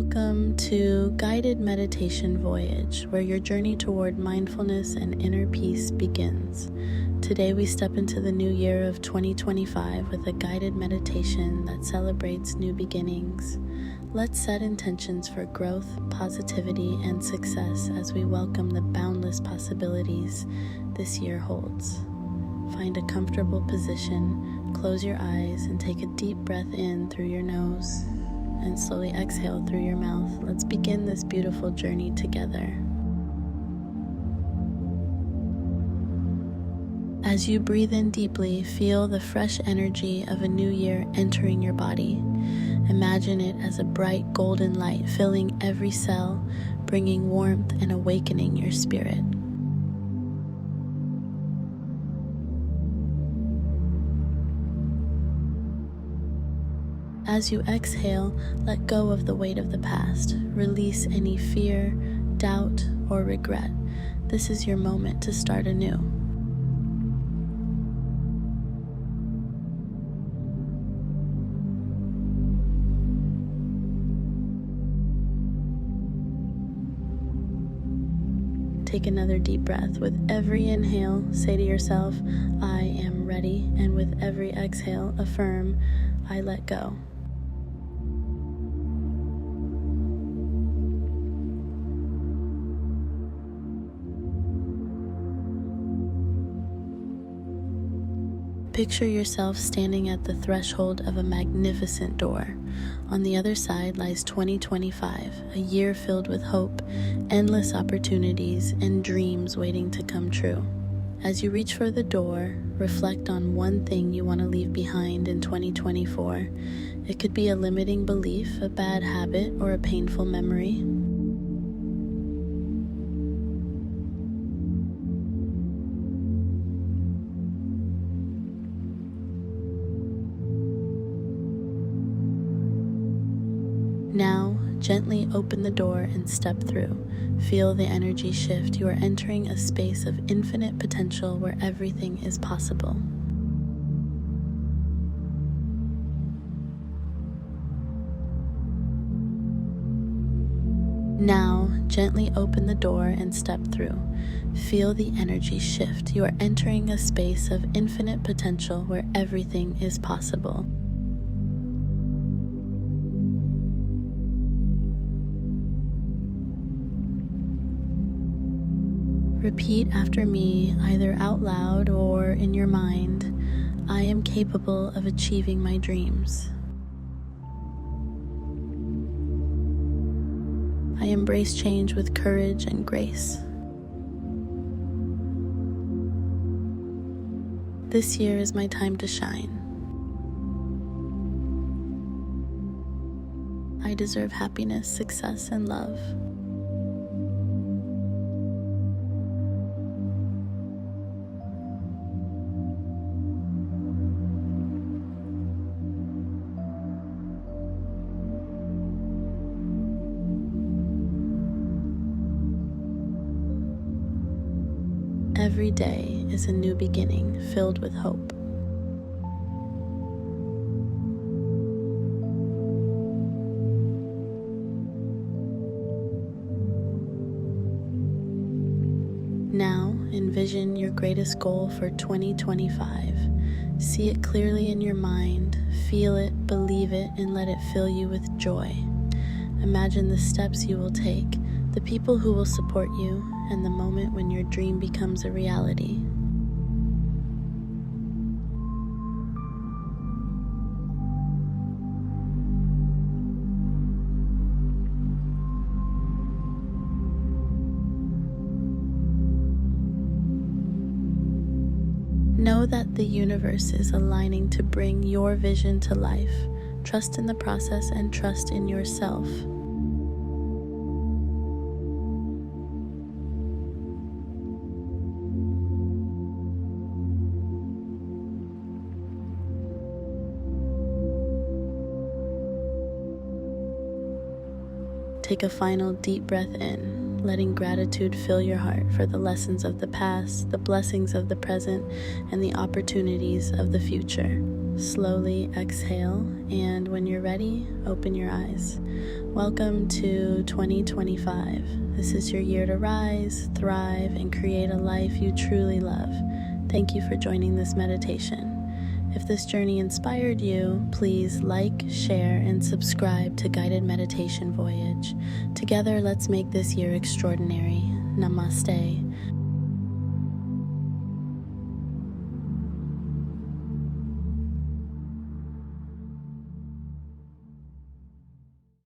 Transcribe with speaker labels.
Speaker 1: Welcome to Guided Meditation Voyage, where your journey toward mindfulness and inner peace begins. Today we step into the new year of 2025 with a guided meditation that celebrates new beginnings. Let's set intentions for growth, positivity, and success as we welcome the boundless possibilities this year holds. Find a comfortable position, close your eyes, and take a deep breath in through your nose and slowly exhale through your mouth. Let's begin this beautiful journey together. As you breathe in deeply, feel the fresh energy of a new year entering your body. Imagine it as a bright golden light filling every cell, bringing warmth and awakening your spirit. As you exhale, let go of the weight of the past. Release any fear, doubt, or regret. This is your moment to start anew. Take another deep breath. With every inhale, say to yourself, I am ready. And with every exhale, affirm, I let go. Picture yourself standing at the threshold of a magnificent door. On the other side lies 2025, a year filled with hope, endless opportunities, and dreams waiting to come true. As you reach for the door, reflect on one thing you want to leave behind in 2024. It could be a limiting belief, a bad habit, or a painful memory. Now, gently open the door and step through. Feel the energy shift. You are entering a space of infinite potential where everything is possible. Now, gently open the door and step through. Feel the energy shift. You are entering a space of infinite potential where everything is possible. Repeat after me, either out loud or in your mind, I am capable of achieving my dreams. I embrace change with courage and grace. This year is my time to shine. I deserve happiness, success, and love. Every day is a new beginning filled with hope. Now, envision your greatest goal for 2025. See it clearly in your mind, feel it, believe it, and let it fill you with joy. Imagine the steps you will take, the people who will support you, and the moment when your dream becomes a reality. Know that the universe is aligning to bring your vision to life. Trust in the process and trust in yourself. Take a final deep breath in, letting gratitude fill your heart for the lessons of the past, the blessings of the present, and the opportunities of the future. Slowly exhale, and when you're ready, open your eyes. Welcome to 2025. This is your year to rise, thrive, and create a life you truly love. Thank you for joining this meditation. If this journey inspired you, please like, share, and subscribe to Guided Meditation Voyage. Together, let's make this year extraordinary. Namaste.